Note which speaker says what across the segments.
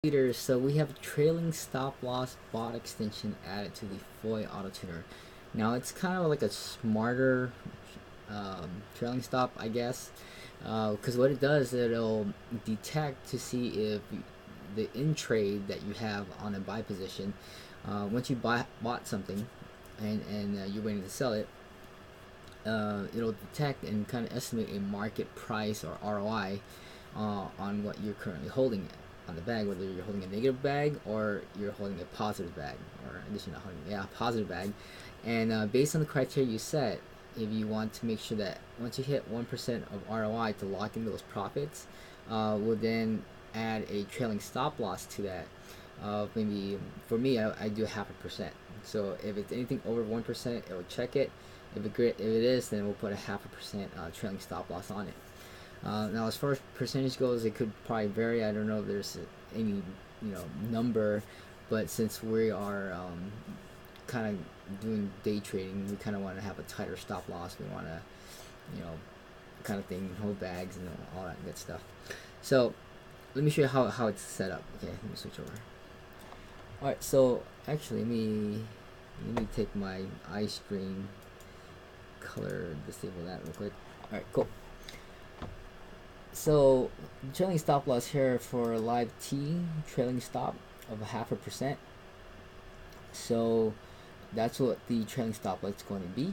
Speaker 1: So we have a trailing stop loss bot extension added to the FoI auto tuner. Now it's kind of like a smarter trailing stop, I guess, because what it does, it'll detect to see if the in trade that you have on a buy position, once you bought something and you're waiting to sell it, it'll detect and kind of estimate a market price or ROI on what you're currently holding on the bag, whether you're holding a negative bag or you're holding a positive bag, or in addition to holding a positive bag. And based on the criteria you set, if you want to make sure that once you hit 1% of ROI to lock in those profits, we'll then add a trailing stop loss to that. Maybe for me, I do 0.5%. So if it's anything over 1%, it will check it. If it is, then we'll put a 0.5% trailing stop loss on it. Now, as far as percentage goes, it could probably vary. I don't know if there's any number, but since we are kind of doing day trading, we kind of want to have a tighter stop loss. We want to, kind of thing, hold bags and all that good stuff. So let me show you how it's set up. Okay, let me switch over. All right, so actually, let me take my iStream color, disable that real quick. All right, cool. So trailing stop loss here for live T, trailing stop of 0.5%. So that's what the trailing stop loss is going to be.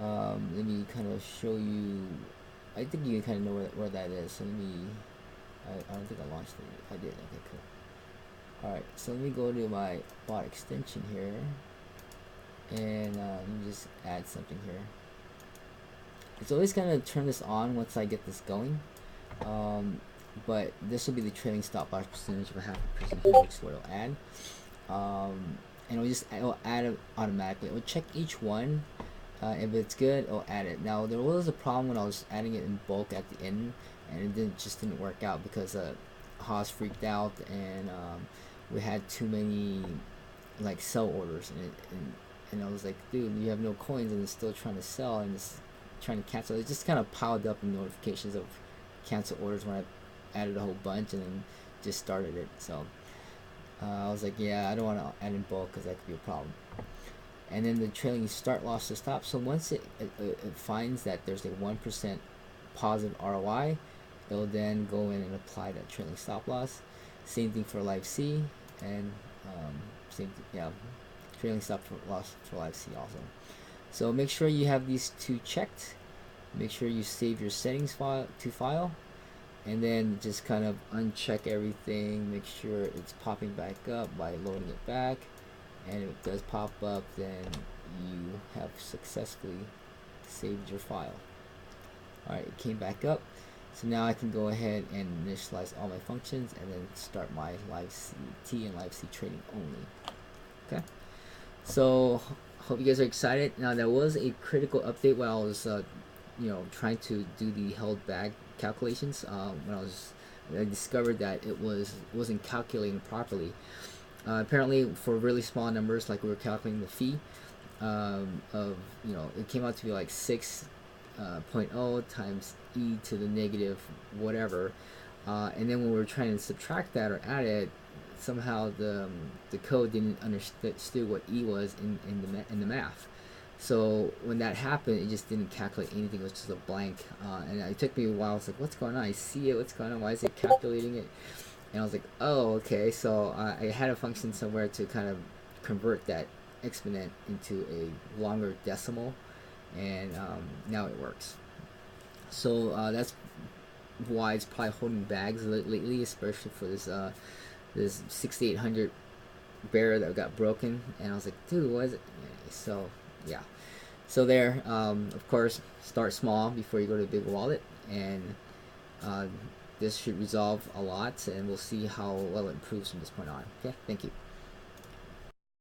Speaker 1: Let me kind of show you. I think you kind of know where that is. So let me. I don't think I launched it. I did. Okay, cool. All right. So let me go to my bot extension here, and let me just add something here. It's always going to turn this on once I get this going. But this will be the trailing stop loss percentage of 0.5%, which is what it'll add. And it'll add it automatically. It will check each one. If it's good, it'll add it. Now there was a problem when I was adding it in bulk at the end, and it just didn't work out because HAAS freaked out, and we had too many like sell orders, and I was like, dude, you have no coins, and it's still trying to sell, and it's trying to cancel. It just kind of piled up in notifications of cancel orders when I added a whole bunch and then just started it. So I was like, yeah, I don't want to add in bulk because that could be a problem. And then the trailing start loss to stop. So once it finds that there's a 1% positive ROI, it'll then go in and apply that trailing stop loss. Same thing for live C, and trailing stop loss for live C also. So make sure you have these two checked. Make sure you save your settings file to file, and then just kind of uncheck everything. Make sure it's popping back up by loading it back, and if it does pop up, then you have successfully saved your file. Alright, it came back up. So now I can go ahead and initialize all my functions and then start my live T and live C trading only. Okay, so hope you guys are excited. Now there was a critical update while I was trying to do the held bag calculations. When I discovered that it wasn't calculating properly. Apparently, for really small numbers, like we were calculating the fee it came out to be like 6.0 times e to the negative whatever, and then when we were trying to subtract that or add it, somehow the code didn't understand what e was in the math. So when that happened, it just didn't calculate anything. It was just a blank, and it took me a while. I was like, "What's going on? I see it. What's going on? Why is it calculating it?" And I was like, "Oh, okay." So I had a function somewhere to kind of convert that exponent into a longer decimal, and now it works. So that's why it's probably holding bags lately, especially for this 6800 bearer that got broken. And I was like, "Dude, what is it?" So yeah, so there, of course, start small before you go to a big wallet, and this should resolve a lot, and we'll see how well it improves from this point on. Okay, thank you.